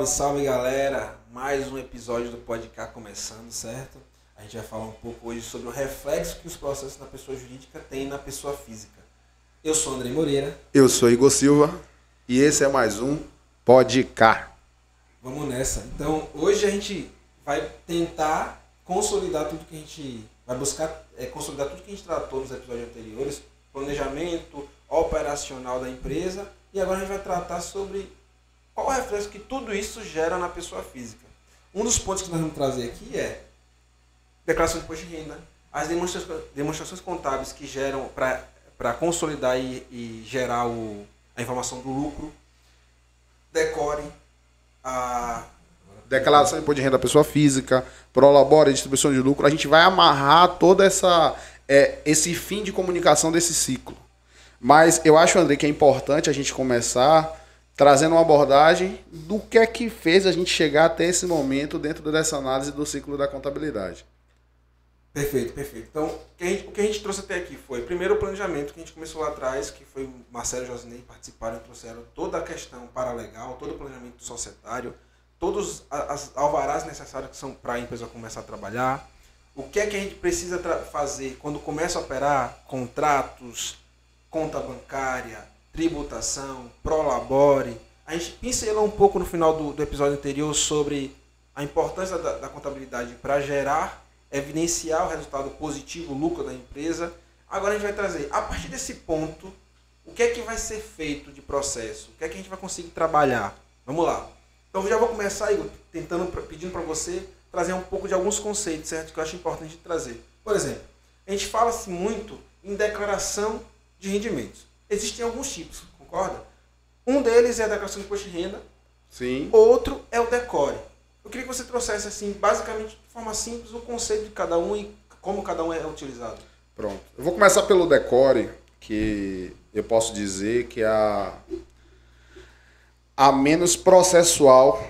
Salve, salve galera! Mais um episódio do podcast começando, certo? A gente vai falar um pouco hoje sobre o reflexo que os processos na pessoa jurídica têm na pessoa física. Eu sou Andrei Moreira. Eu sou Igor Silva e esse é mais um podcast. Vamos nessa. Então, hoje a gente vai tentar consolidar tudo que a gente vai buscar, consolidar tudo que a gente tratou nos episódios anteriores, planejamento operacional da empresa, e agora a gente vai tratar sobre qual o reflexo que tudo isso gera na pessoa física. Um dos pontos que nós vamos trazer aqui é declaração de imposto de renda, as demonstrações contábeis que geram para consolidar e gerar a informação do lucro, decore, a declaração de imposto de renda da pessoa física, prolabore e distribuição de lucro. A gente vai amarrar toda esse fim de comunicação desse ciclo. Mas eu acho, André, que é importante a gente começar trazendo uma abordagem do que é que fez a gente chegar até esse momento dentro dessa análise do ciclo da contabilidade. Perfeito, perfeito. Então, o que a gente trouxe até aqui foi, primeiro, o planejamento que a gente começou lá atrás, que foi o Marcelo e o Josinei participaram e trouxeram toda a questão paralegal, todo o planejamento societário, todos as alvarás necessários que são para a empresa começar a trabalhar, o que é que a gente precisa fazer quando começa a operar contratos, conta bancária, tributação, prolabore. A gente pincelou um pouco no final do episódio anterior sobre a importância da contabilidade para evidenciar o resultado positivo, o lucro da empresa. Agora a gente vai trazer, a partir desse ponto, o que é que vai ser feito de processo? O que é que a gente vai conseguir trabalhar? Vamos lá. Então eu já vou começar, Igor, pedindo para você trazer um pouco de alguns conceitos, certo? Que eu acho importante de trazer. Por exemplo, a gente fala-se muito em declaração de rendimentos. Existem alguns tipos, concorda? Um deles é a declaração de imposto de renda. Sim. Outro é o decore. Eu queria que você trouxesse, assim, basicamente, de forma simples, o conceito de cada um e como cada um é utilizado. Pronto. Eu vou começar pelo decore, que eu posso dizer que é a menos processual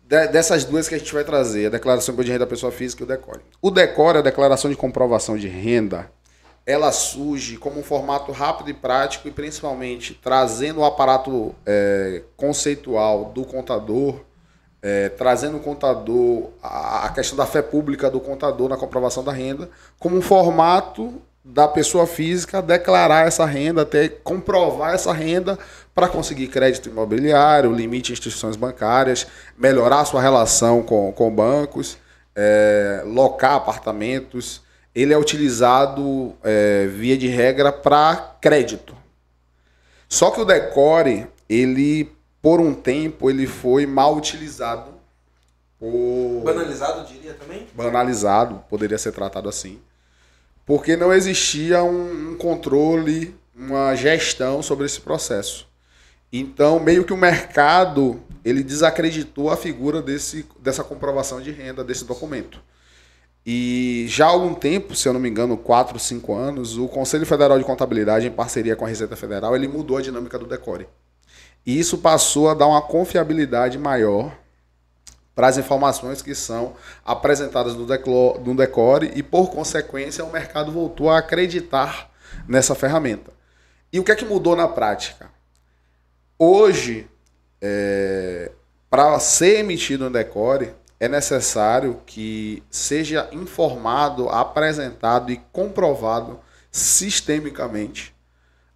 dessas duas que a gente vai trazer, a declaração de renda da pessoa física e o decore. O decore, a declaração de comprovação de renda, ela surge como um formato rápido e prático e principalmente trazendo o aparato conceitual do contador, trazendo o contador, a questão da fé pública do contador na comprovação da renda, como um formato da pessoa física declarar essa renda, até comprovar essa renda para conseguir crédito imobiliário, limite em instituições bancárias, melhorar sua relação com bancos, locar apartamentos. Ele é utilizado, via de regra, para crédito. Só que o decore, ele, por um tempo, ele foi mal utilizado. Banalizado, diria também? Banalizado, poderia ser tratado assim. Porque não existia um controle, uma gestão sobre esse processo. Então, meio que o mercado, ele desacreditou a figura dessa comprovação de renda, desse documento. E já há algum tempo, se eu não me engano, 4, 5 anos, o Conselho Federal de Contabilidade, em parceria com a Receita Federal, ele mudou a dinâmica do decore. E isso passou a dar uma confiabilidade maior para as informações que são apresentadas no decore e, por consequência, o mercado voltou a acreditar nessa ferramenta. E o que é que mudou na prática? Hoje, para ser emitido um decore, é necessário que seja informado, apresentado e comprovado sistemicamente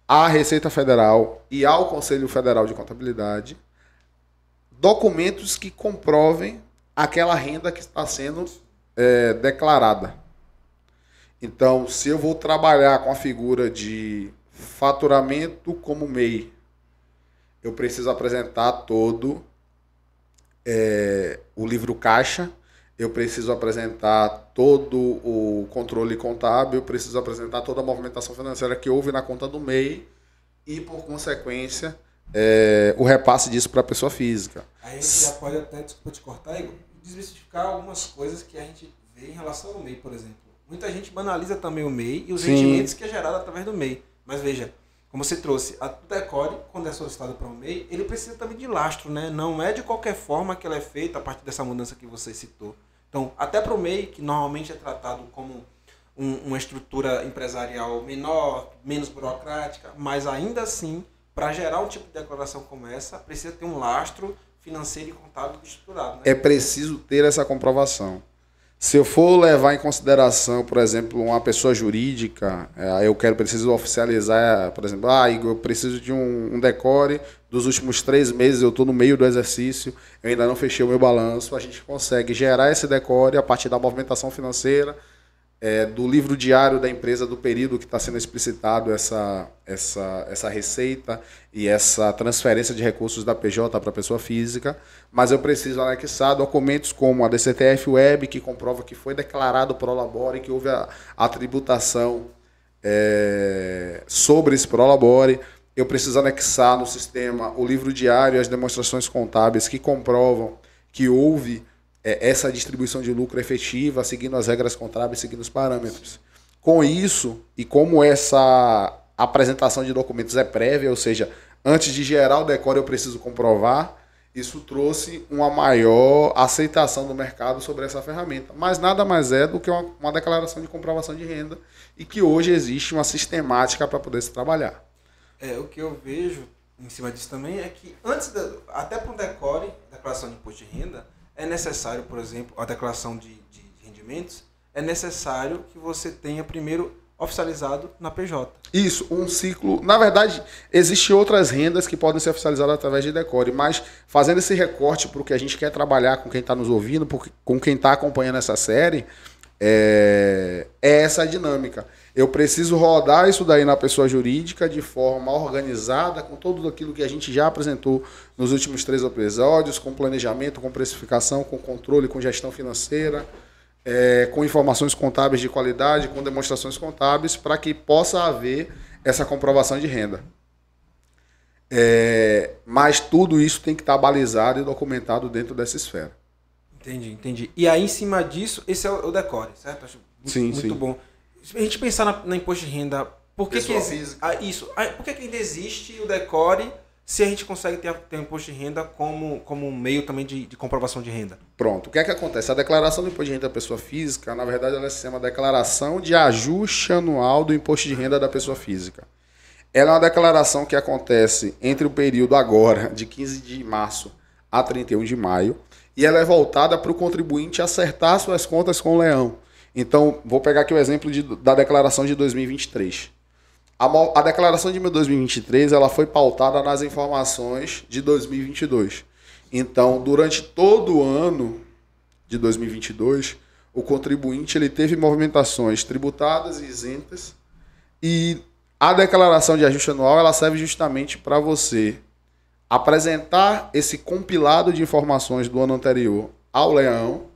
à Receita Federal e ao Conselho Federal de Contabilidade documentos que comprovem aquela renda que está sendo declarada. Então, se eu vou trabalhar com a figura de faturamento como MEI, eu preciso apresentar todo o livro caixa, eu preciso apresentar todo o controle contábil, eu preciso apresentar toda a movimentação financeira que houve na conta do MEI e, por consequência, o repasse disso para a pessoa física. Aí a gente já pode até, desculpa te cortar, Igor, desmistificar algumas coisas que a gente vê em relação ao MEI, por exemplo. Muita gente banaliza também o MEI e os rendimentos que é gerado através do MEI. Mas veja, como você trouxe, a decore, quando é solicitado para o MEI, ele precisa também de lastro, né? Não é de qualquer forma que ela é feita a partir dessa mudança que você citou. Então, até para o MEI, que normalmente é tratado como uma estrutura empresarial menor, menos burocrática, mas ainda assim, para gerar um tipo de declaração como essa, precisa ter um lastro financeiro e contábil estruturado, né? É preciso ter essa comprovação. Se eu for levar em consideração, por exemplo, uma pessoa jurídica, preciso oficializar, por exemplo, Igor, eu preciso de um decore dos últimos 3 meses, eu estou no meio do exercício, eu ainda não fechei o meu balanço, a gente consegue gerar esse decore a partir da movimentação financeira, do livro diário da empresa, do período que está sendo explicitado essa receita e essa transferência de recursos da PJ para a pessoa física, mas eu preciso anexar documentos como a DCTF Web, que comprova que foi declarado prolabore, que houve a tributação sobre esse prolabore. Eu preciso anexar no sistema o livro diário, as demonstrações contábeis que comprovam que houve essa distribuição de lucro efetiva, seguindo as regras contábeis, seguindo os parâmetros. Com isso, e como essa apresentação de documentos é prévia, ou seja, antes de gerar o decore eu preciso comprovar, isso trouxe uma maior aceitação do mercado sobre essa ferramenta. Mas nada mais é do que uma declaração de comprovação de renda e que hoje existe uma sistemática para poder se trabalhar. O que eu vejo em cima disso também é que até para um decore, declaração de imposto de renda, é necessário, por exemplo, a declaração de rendimentos, é necessário que você tenha primeiro oficializado na PJ. Isso, um ciclo. Na verdade, existem outras rendas que podem ser oficializadas através de decore, mas fazendo esse recorte para o que a gente quer trabalhar com quem está nos ouvindo, com quem está acompanhando essa série, é essa a dinâmica. Eu preciso rodar isso daí na pessoa jurídica de forma organizada, com tudo aquilo que a gente já apresentou nos últimos 3 episódios, com planejamento, com precificação, com controle, com gestão financeira, com informações contábeis de qualidade, com demonstrações contábeis, para que possa haver essa comprovação de renda. Mas tudo isso tem que estar balizado e documentado dentro dessa esfera. Entendi. E aí, em cima disso, esse é o decore, certo? Acho muito bom. Se a gente pensar na imposto de renda, por que ainda existe o decore se a gente consegue ter o imposto de renda como um meio também de comprovação de renda? Pronto. O que é que acontece? A declaração do imposto de renda da pessoa física, na verdade, ela se chama declaração de ajuste anual do imposto de renda da pessoa física. Ela é uma declaração que acontece entre o período agora, de 15 de março a 31 de maio, e ela é voltada para o contribuinte acertar suas contas com o leão. Então, vou pegar aqui o exemplo da declaração de 2023. A declaração de 2023 ela foi pautada nas informações de 2022. Então, durante todo o ano de 2022, o contribuinte ele teve movimentações tributadas e isentas, e a declaração de ajuste anual ela serve justamente para você apresentar esse compilado de informações do ano anterior ao leão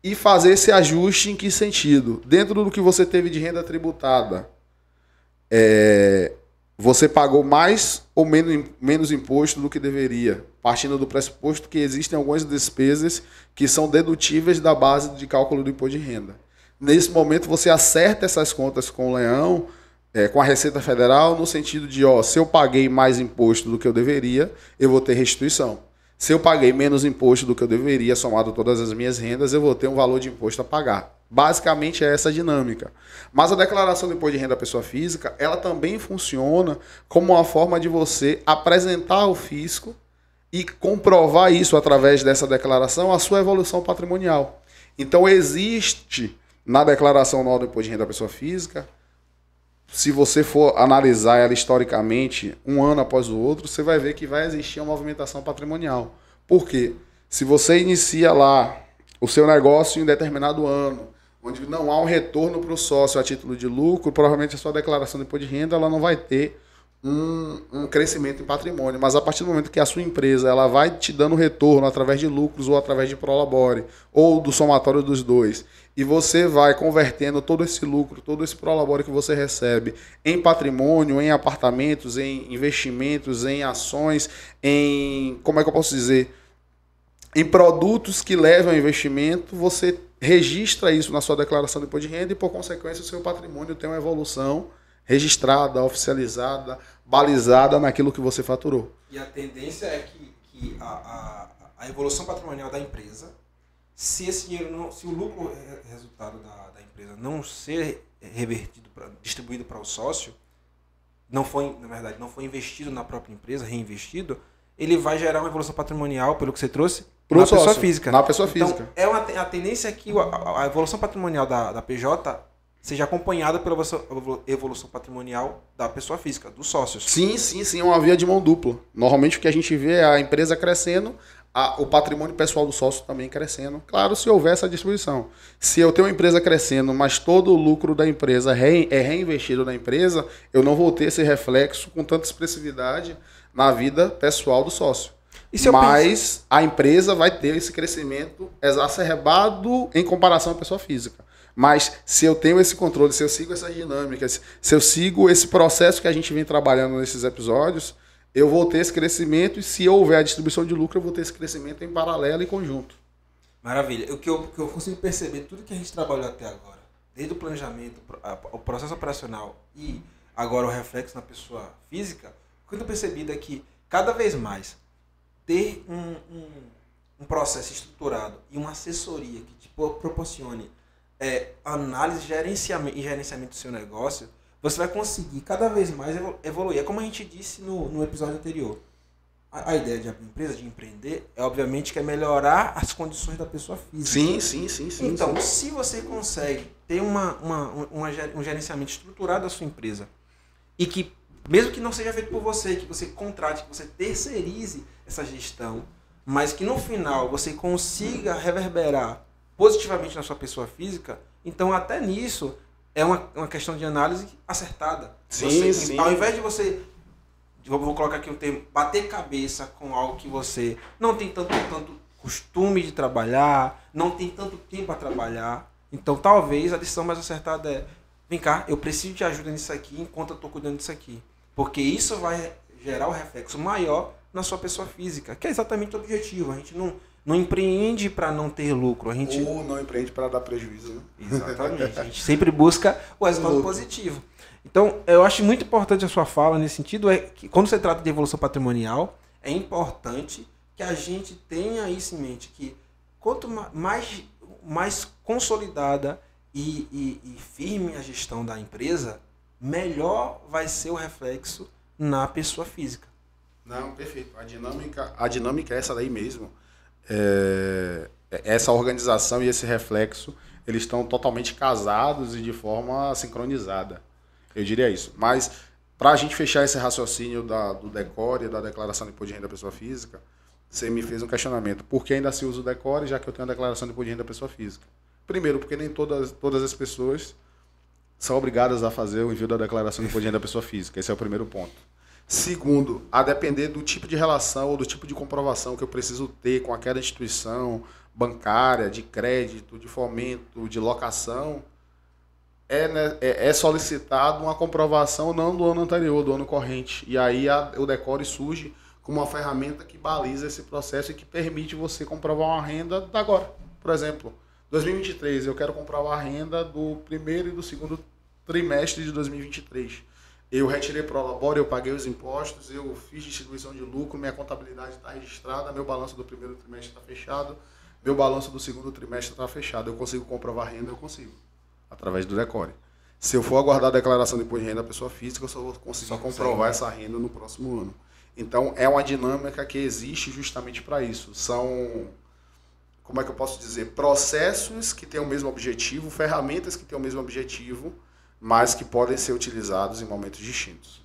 e fazer esse ajuste em que sentido? Dentro do que você teve de renda tributada, você pagou mais ou menos imposto do que deveria, partindo do pressuposto que existem algumas despesas que são dedutíveis da base de cálculo do imposto de renda. Nesse momento, você acerta essas contas com o leão, com a Receita Federal, no sentido de, se eu paguei mais imposto do que eu deveria, eu vou ter restituição. Se eu paguei menos imposto do que eu deveria, somado todas as minhas rendas, eu vou ter um valor de imposto a pagar. Basicamente é essa a dinâmica. Mas a declaração do imposto de renda da pessoa física, ela também funciona como uma forma de você apresentar ao fisco e comprovar isso através dessa declaração, a sua evolução patrimonial. Então existe na declaração anual do imposto de renda da pessoa física, se você for analisar ela historicamente, um ano após o outro, você vai ver que vai existir uma movimentação patrimonial. Por quê? Se você inicia lá o seu negócio em determinado ano, onde não há um retorno para o sócio a título de lucro, provavelmente a sua declaração de imposto de renda ela não vai ter um crescimento em patrimônio. Mas a partir do momento que a sua empresa ela vai te dando retorno através de lucros ou através de prolabore, ou do somatório dos dois, e você vai convertendo todo esse lucro, todo esse prolabore que você recebe em patrimônio, em apartamentos, em investimentos, em ações, em, como é que eu posso dizer, em produtos que levam a investimento, você registra isso na sua declaração de imposto de renda e, por consequência, o seu patrimônio tem uma evolução registrada, oficializada, balizada naquilo que você faturou. E a tendência é que a evolução patrimonial da empresa, se esse dinheiro não, se o lucro resultado da empresa não ser revertido, distribuído para o sócio, na verdade, não foi investido na própria empresa, reinvestido, ele vai gerar uma evolução patrimonial, pelo que você trouxe, Pro na pessoa sócio, física. na pessoa física. Então, a tendência é que a evolução patrimonial da PJ seja acompanhada pela evolução patrimonial da pessoa física, dos sócios. Sim, é uma via de mão dupla. Normalmente o que a gente vê é a empresa crescendo, o patrimônio pessoal do sócio também crescendo. Claro, se houver essa distribuição. Se eu tenho uma empresa crescendo, mas todo o lucro da empresa é reinvestido na empresa, eu não vou ter esse reflexo com tanta expressividade na vida pessoal do sócio. Mas a empresa vai ter esse crescimento exacerbado em comparação à pessoa física. Mas se eu tenho esse controle, se eu sigo essas dinâmicas, se eu sigo esse processo que a gente vem trabalhando nesses episódios, eu vou ter esse crescimento e se houver a distribuição de lucro, eu vou ter esse crescimento em paralelo e conjunto. Maravilha. O que eu consigo perceber, tudo que a gente trabalhou até agora, desde o planejamento, o processo operacional e agora o reflexo na pessoa física, o que eu estou percebendo é que cada vez mais ter um processo estruturado e uma assessoria que te proporcione análise e gerenciamento do seu negócio, você vai conseguir cada vez mais evoluir. É como a gente disse no episódio anterior. A ideia de abrir empresa, de empreender, obviamente que é melhorar as condições da pessoa física. Sim. Então, se você consegue ter um gerenciamento estruturado da sua empresa e que, mesmo que não seja feito por você, que você contrate, que você terceirize essa gestão, mas que no final você consiga reverberar positivamente na sua pessoa física, então até nisso é uma questão de análise acertada. Sim. Ao invés de você, vou colocar aqui um termo, bater cabeça com algo que você não tem tanto costume de trabalhar, não tem tanto tempo a trabalhar, então talvez a decisão mais acertada é: vem cá, eu preciso de ajuda nisso aqui enquanto eu estou cuidando disso aqui. Porque isso vai gerar um reflexo maior na sua pessoa física, que é exatamente o objetivo. A gente não empreende para não ter lucro. Ou não empreende para dar prejuízo. Né? Exatamente. A gente sempre busca o resultado positivo. Então, eu acho muito importante a sua fala nesse sentido, é que quando se trata de evolução patrimonial, é importante que a gente tenha isso em mente, que quanto mais consolidada e firme a gestão da empresa, melhor vai ser o reflexo na pessoa física. Não, perfeito. A dinâmica é essa daí mesmo. Essa organização e esse reflexo, eles estão totalmente casados e de forma sincronizada. Eu diria isso. Mas, para a gente fechar esse raciocínio do DECORE, da Declaração de Imposto de Renda da Pessoa Física, você me fez um questionamento. Por que ainda se usa o DECORE, já que eu tenho a Declaração de Imposto de Renda da Pessoa Física? Primeiro, porque nem todas as pessoas são obrigadas a fazer o envio da Declaração de Imposto de Renda da Pessoa Física. Esse é o primeiro ponto. Segundo, a depender do tipo de relação ou do tipo de comprovação que eu preciso ter com aquela instituição bancária, de crédito, de fomento, de locação, é solicitado uma comprovação não do ano anterior, do ano corrente. E aí o DECORE surge como uma ferramenta que baliza esse processo e que permite você comprovar uma renda da agora. Por exemplo, 2023, eu quero comprovar a renda do primeiro e do segundo trimestre de 2023. Eu retirei prolabore, eu paguei os impostos, eu fiz distribuição de lucro, minha contabilidade está registrada, meu balanço do primeiro trimestre está fechado, meu balanço do segundo trimestre está fechado. Eu consigo comprovar a renda? Eu consigo, através do DECORE. Se eu for aguardar a declaração de imposto de renda da pessoa física, eu só vou conseguir comprovar essa renda no próximo ano. Então, é uma dinâmica que existe justamente para isso. São, como é que eu posso dizer, processos que têm o mesmo objetivo, ferramentas que têm o mesmo objetivo, mas que podem ser utilizados em momentos distintos.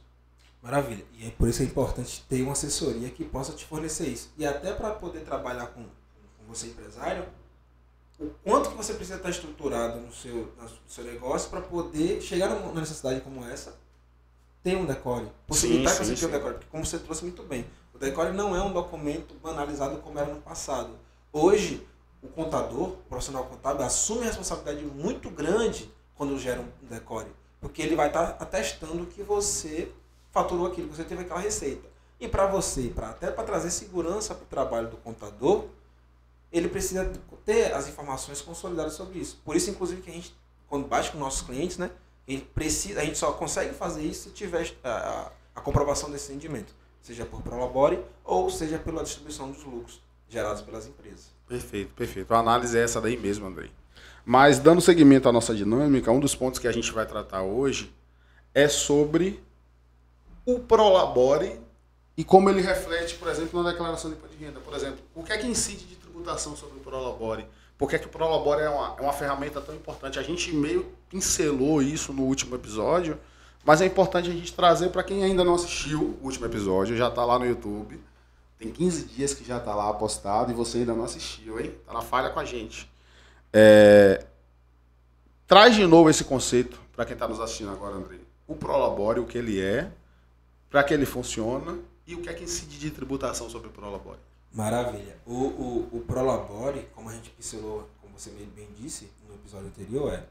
Maravilha. E é por isso que é importante ter uma assessoria que possa te fornecer isso. E até para poder trabalhar com você, empresário, o quanto que você precisa estar estruturado no seu negócio para poder chegar numa necessidade como essa, ter um DECORE. Possibilitar que você tenha um DECORE. Porque, como você trouxe muito bem, o DECORE não é um documento banalizado como era no passado. Hoje, o contador, o profissional contábil, assume a responsabilidade muito grande quando gera um DECORE, porque ele vai estar atestando que você faturou aquilo, que você teve aquela receita. E para você, até para trazer segurança para o trabalho do contador, ele precisa ter as informações consolidadas sobre isso. Por isso, inclusive, que a gente, quando bate com nossos clientes, né, a gente só consegue fazer isso se tiver a comprovação desse rendimento, seja por prolabore ou seja pela distribuição dos lucros gerados pelas empresas. Perfeito. A análise é essa daí mesmo, Andrei. Mas, dando seguimento à nossa dinâmica, um dos pontos que a gente vai tratar hoje é sobre o prolabore e como ele reflete, por exemplo, na declaração de imposto de renda. Por exemplo, o que é que incide de tributação sobre o Prolabore? Por que é que o Prolabore é uma ferramenta tão importante? A gente meio pincelou isso no último episódio, mas é importante a gente trazer para quem ainda não assistiu o último episódio, já está lá no YouTube. Tem 15 dias que já está lá postado e você ainda não assistiu, hein? Tá na falha com a gente. Traz de novo esse conceito para quem está nos assistindo agora, André. O Prolabore, o que ele é, para que ele funciona e o que é que incide de tributação sobre o Prolabore. Maravilha. O Prolabore, como a gente pincelou, como você bem disse no episódio anterior,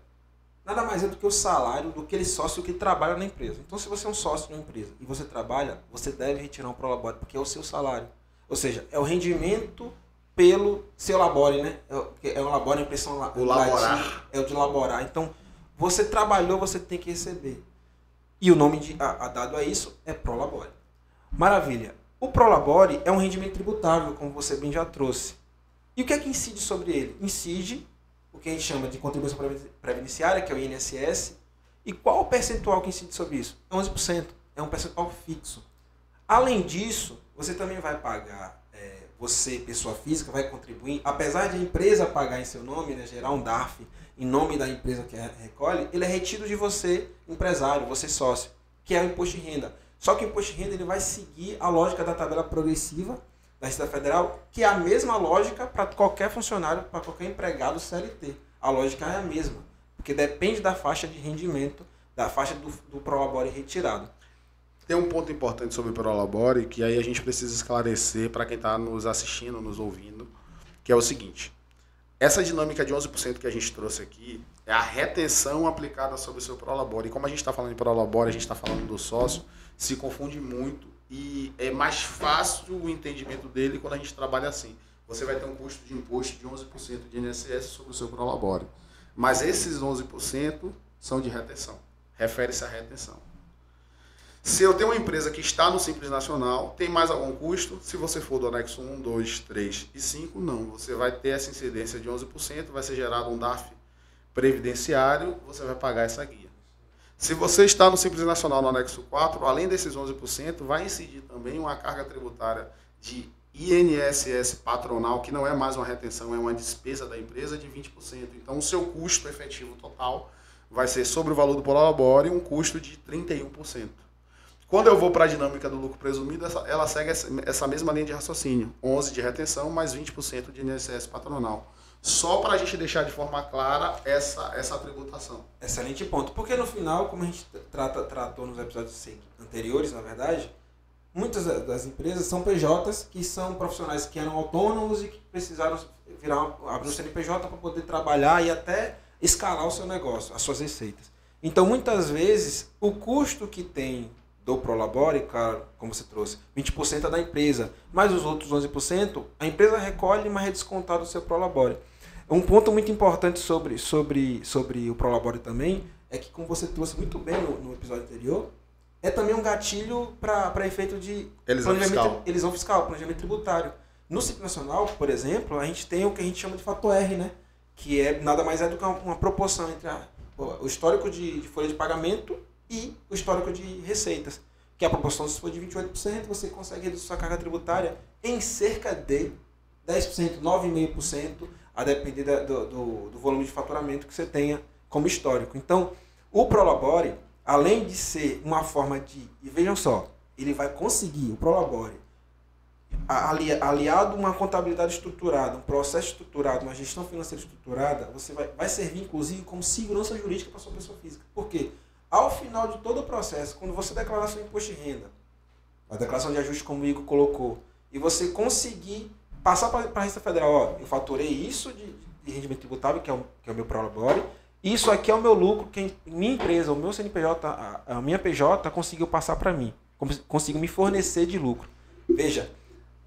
nada mais é do que o salário do aquele sócio que trabalha na empresa. Então, se você é um sócio de uma empresa e você trabalha, você deve retirar um Prolabore, porque é o seu salário. Ou seja, é o rendimento pelo seu labore, né? É um labore, a impressão o laborar. Latim, é o de laborar. Então, você trabalhou, você tem que receber. E o nome dado a isso é Prolabore. Maravilha. O Prolabore é um rendimento tributável, como você bem já trouxe. E o que é que incide sobre ele? Incide o que a gente chama de contribuição previdenciária, que é o INSS. E qual o percentual que incide sobre isso? É 11%. É um percentual fixo. Além disso, você também vai pagar, você, pessoa física, vai contribuir, apesar de a empresa pagar em seu nome, né, gerar um DARF em nome da empresa que recolhe, ele é retido de você, empresário, você sócio, que é o imposto de renda. Só que o imposto de renda ele vai seguir a lógica da tabela progressiva da Receita Federal, que é a mesma lógica para qualquer funcionário, para qualquer empregado CLT. A lógica é a mesma, porque depende da faixa de rendimento, da faixa do Prolabore retirado. Tem um ponto importante sobre o Prolabore que aí a gente precisa esclarecer para quem está nos assistindo, nos ouvindo, que é o seguinte. Essa dinâmica de 11% que a gente trouxe aqui é a retenção aplicada sobre o seu Prolabore. E como a gente está falando de Prolabore, a gente está falando do sócio, se confunde muito e é mais fácil o entendimento dele quando a gente trabalha assim. Você vai ter um custo de imposto de 11% de INSS sobre o seu Prolabore. Mas esses 11% são de retenção. Refere-se à retenção. Se eu tenho uma empresa que está no Simples Nacional, tem mais algum custo? Se você for do anexo 1, 2, 3 e 5, não. Você vai ter essa incidência de 11%, vai ser gerado um DARF previdenciário, você vai pagar essa guia. Se você está no Simples Nacional no anexo 4, além desses 11%, vai incidir também uma carga tributária de INSS patronal, que não é mais uma retenção, é uma despesa da empresa de 20%. Então, o seu custo efetivo total vai ser sobre o valor do Prolabore um custo de 31%. Quando eu vou para a dinâmica do lucro presumido, ela segue essa mesma linha de raciocínio. 11% de retenção mais 20% de INSS patronal. Só para a gente deixar de forma clara essa tributação. Excelente ponto. Porque no final, como a gente tratou nos episódios anteriores, na verdade, muitas das empresas são PJs que são profissionais que eram autônomos e que precisaram abrir um CNPJ para poder trabalhar e até escalar o seu negócio, as suas receitas. Então, muitas vezes, o custo que tem do Prolabore, claro, como você trouxe, 20% é da empresa, mas os outros 11%, a empresa recolhe, mas é descontado do seu Prolabore. Um ponto muito importante sobre o Prolabore também, é que, como você trouxe muito bem no episódio anterior, é também um gatilho para efeito de elisão fiscal, planejamento tributário. No Simples Nacional, por exemplo, a gente tem o que a gente chama de fator R, né? Que nada mais é do que uma proporção entre o histórico de folha de pagamento e o histórico de receitas. Que a proporção, se for de 28%, você consegue reduzir sua carga tributária em cerca de 10%, 9,5%, a depender do volume de faturamento que você tenha como histórico. Então, o Prolabore, além de ser uma forma de... E vejam só, ele vai conseguir, o Prolabore, aliado a uma contabilidade estruturada, um processo estruturado, uma gestão financeira estruturada, você vai servir, inclusive, como segurança jurídica para a sua pessoa física. Por quê? Ao final de todo o processo, quando você declarar seu imposto de renda, a declaração de ajuste, como o Igor colocou, e você conseguir passar para a Receita Federal, eu faturei isso de rendimento tributável, que é o meu Prolabore, isso aqui é o meu lucro, que minha empresa, o meu CNPJ, a minha PJ conseguiu passar para mim, conseguiu me fornecer de lucro. Veja,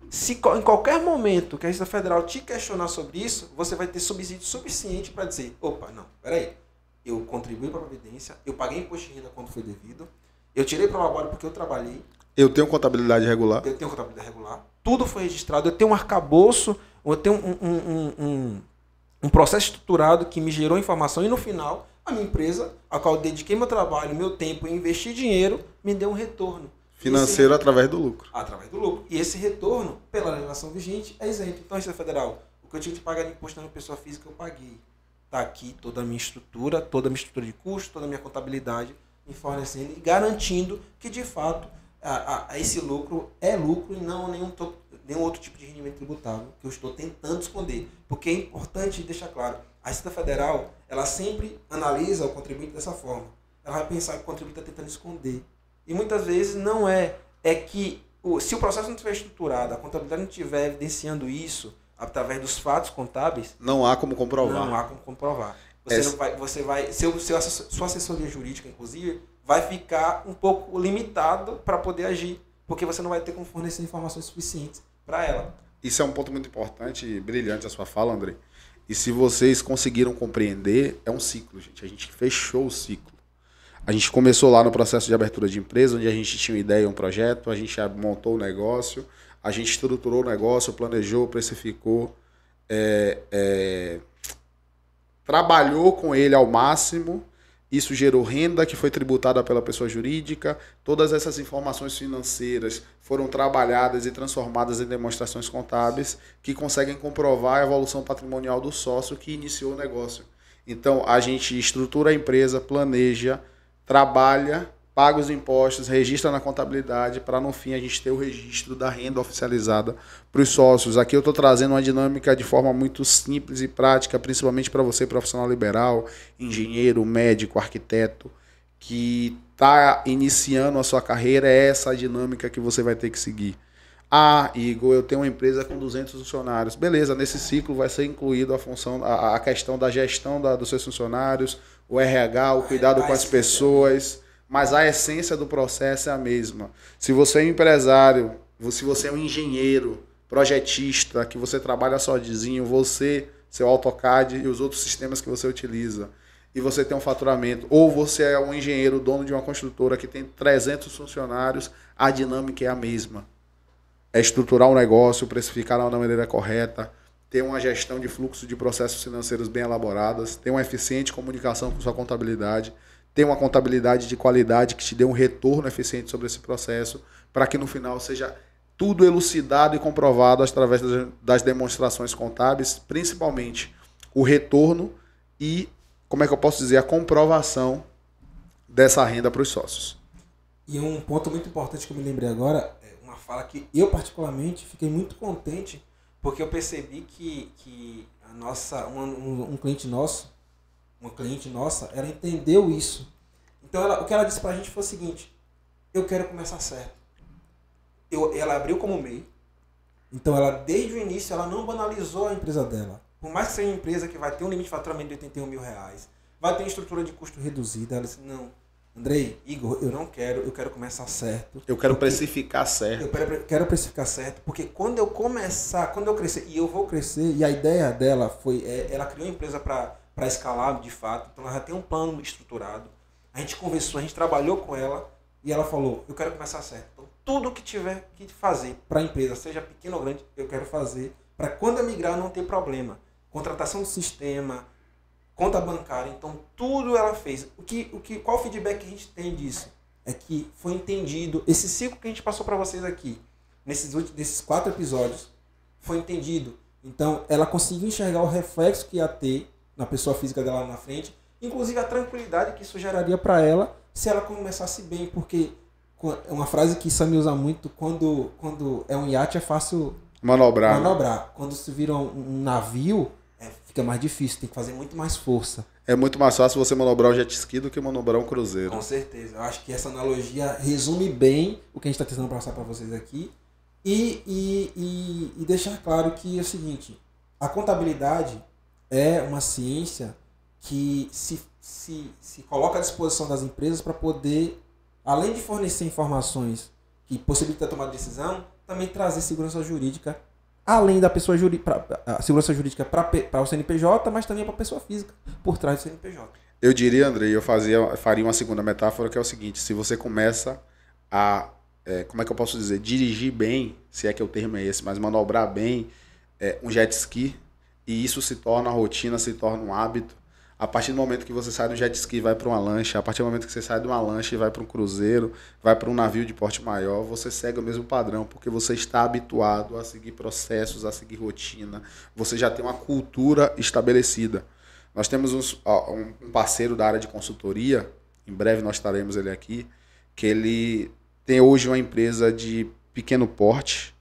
se em qualquer momento que a Receita Federal te questionar sobre isso, você vai ter subsídio suficiente para dizer, opa, não, peraí, eu contribuí para a Previdência, eu paguei imposto de renda quando foi devido, eu tirei Prolabore porque eu trabalhei. Eu tenho contabilidade regular. Tudo foi registrado, eu tenho um arcabouço, eu tenho um processo estruturado que me gerou informação e no final, a minha empresa, a qual eu dediquei meu trabalho, meu tempo e investi dinheiro, me deu um retorno. Financeiro através do lucro. Através do lucro. E esse retorno, pela legislação vigente, é isento. Então, a Receita Federal, o que eu tinha que pagar de imposto na pessoa física, eu paguei. Está aqui toda a minha estrutura de custo, toda a minha contabilidade, me fornecendo e garantindo que, de fato, esse lucro é lucro e não nenhum outro tipo de rendimento tributável que eu estou tentando esconder. Porque é importante deixar claro, a Receita Federal, ela sempre analisa o contribuinte dessa forma. Ela vai pensar que o contribuinte está tentando esconder. E muitas vezes não é. É que se o processo não estiver estruturado, a contabilidade não estiver evidenciando isso através dos fatos contábeis, não há como comprovar. Não há como comprovar. Sua assessoria jurídica, inclusive, vai ficar um pouco limitado para poder agir, porque você não vai ter como fornecer informações suficientes para ela. Isso é um ponto muito importante e brilhante a sua fala, André. E se vocês conseguiram compreender, é um ciclo, gente. A gente fechou o ciclo. A gente começou lá no processo de abertura de empresa, onde a gente tinha uma ideia, um projeto, a gente montou o negócio, a gente estruturou o negócio, planejou, precificou, trabalhou com ele ao máximo. Isso gerou renda que foi tributada pela pessoa jurídica. Todas essas informações financeiras foram trabalhadas e transformadas em demonstrações contábeis que conseguem comprovar a evolução patrimonial do sócio que iniciou o negócio. Então, a gente estrutura a empresa, planeja, trabalha, paga os impostos, registra na contabilidade para, no fim, a gente ter o registro da renda oficializada para os sócios. Aqui eu estou trazendo uma dinâmica de forma muito simples e prática, principalmente para você, profissional liberal, engenheiro, médico, arquiteto, que está iniciando a sua carreira. É essa a dinâmica que você vai ter que seguir. Ah, Igor, eu tenho uma empresa com 200 funcionários. Beleza, nesse ciclo vai ser incluído a questão da gestão dos seus funcionários, o RH, o cuidado com as pessoas, mas a essência do processo é a mesma. Se você é um empresário, se você é um engenheiro, projetista, que você trabalha sozinho, você, seu AutoCAD e os outros sistemas que você utiliza, e você tem um faturamento, ou você é um engenheiro, dono de uma construtora que tem 300 funcionários, a dinâmica é a mesma. É estruturar o negócio, precificar da maneira correta, ter uma gestão de fluxo de processos financeiros bem elaboradas, ter uma eficiente comunicação com sua contabilidade, ter uma contabilidade de qualidade que te dê um retorno eficiente sobre esse processo, para que no final seja tudo elucidado e comprovado através das demonstrações contábeis, principalmente o retorno e, como é que eu posso dizer, a comprovação dessa renda para os sócios. E um ponto muito importante que eu me lembrei agora, uma fala que eu particularmente fiquei muito contente, porque eu percebi que a nossa, um cliente nosso, uma cliente nossa, ela entendeu isso. Então o que ela disse pra gente foi o seguinte: eu quero começar certo. Ela abriu como MEI, então ela desde o início ela não banalizou a empresa dela. Por mais que seja uma empresa que vai ter um limite de faturamento de R$81 mil, vai ter uma estrutura de custo reduzida, ela disse: não, Andrei, Igor, eu quero começar certo. Eu quero precificar certo. Eu quero precificar certo, porque quando eu crescer, e eu vou crescer, e a ideia dela foi, ela criou uma empresa para escalar de fato, então ela já tem um plano estruturado. A gente conversou, a gente trabalhou com ela, e ela falou: eu quero começar certo. Então tudo que tiver que fazer para a empresa, seja pequeno ou grande, eu quero fazer, para quando eu migrar não ter problema. Contratação do sistema, conta bancária, então tudo ela fez. Qual o feedback que a gente tem disso? É que foi entendido, esse ciclo que a gente passou para vocês aqui, nesses 4 episódios, foi entendido. Então ela conseguiu enxergar o reflexo que ia ter na pessoa física dela lá na frente, inclusive a tranquilidade que isso geraria para ela se ela começasse bem, porque é uma frase que Sami usa muito: quando é um iate é fácil manobrar. Quando se vira um navio, fica mais difícil, tem que fazer muito mais força. É muito mais fácil você manobrar um jet ski do que manobrar um cruzeiro. Com certeza. Eu acho que essa analogia resume bem o que a gente está tentando passar para vocês aqui. E deixar claro que é o seguinte: a contabilidade é uma ciência que se coloca à disposição das empresas para poder, além de fornecer informações que possibilitam a tomada de decisão, também trazer segurança jurídica, além da pessoa segurança jurídica para o CNPJ, mas também para a pessoa física por trás do CNPJ. Eu diria, André, eu faria uma segunda metáfora, que é o seguinte: se você começa a, como é que eu posso dizer, dirigir bem, se é que o termo é esse, mas manobrar bem um jet ski, e isso se torna rotina, se torna um hábito, A partir do momento que você sai do jet ski e vai para uma lancha, a partir do momento que você sai de uma lancha e vai para um cruzeiro, vai para um navio de porte maior, você segue o mesmo padrão, porque você está habituado a seguir processos, a seguir rotina, você já tem uma cultura estabelecida. Nós temos um parceiro da área de consultoria, em breve nós estaremos ele aqui, que ele tem hoje uma empresa de pequeno porte,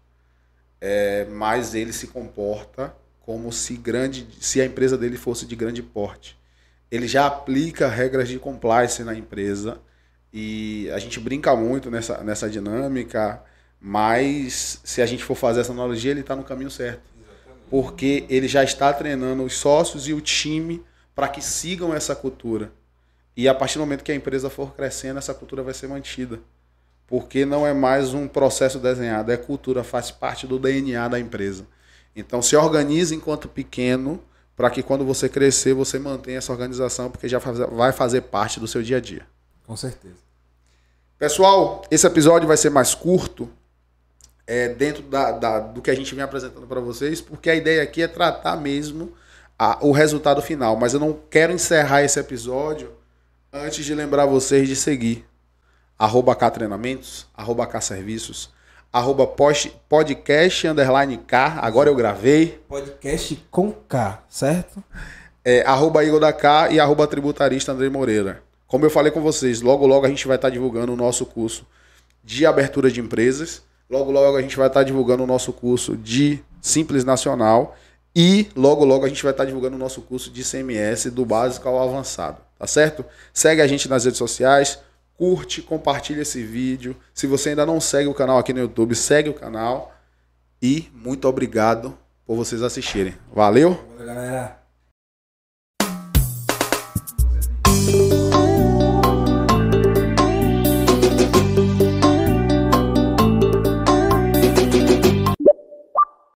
mas ele se comporta como se a empresa dele fosse de grande porte. Ele já aplica regras de compliance na empresa e a gente brinca muito nessa dinâmica, mas se a gente for fazer essa analogia, ele está no caminho certo. Exatamente. Porque ele já está treinando os sócios e o time para que sigam essa cultura. E a partir do momento que a empresa for crescendo, essa cultura vai ser mantida. Porque não é mais um processo desenhado, é cultura, faz parte do DNA da empresa. Então se organize enquanto pequeno, para que quando você crescer, você mantenha essa organização, porque já vai fazer parte do seu dia a dia. Com certeza. Pessoal, esse episódio vai ser mais curto, dentro do que a gente vem apresentando para vocês, porque a ideia aqui é tratar mesmo o resultado final. Mas eu não quero encerrar esse episódio antes de lembrar vocês de seguir @KTreinamentos, @KServiços, @podcast_K, agora eu gravei. Podcast com K, certo? @Igor da K e @tributarista Andrei Moreira. Como eu falei com vocês, logo logo a gente vai estar divulgando o nosso curso de abertura de empresas, logo logo a gente vai estar divulgando o nosso curso de Simples Nacional e logo logo a gente vai estar divulgando o nosso curso de CMS do básico ao avançado, tá certo? Segue a gente nas redes sociais, curte, compartilha esse vídeo. Se você ainda não segue o canal aqui no YouTube, segue o canal. E muito obrigado por vocês assistirem. Valeu! Valeu, galera!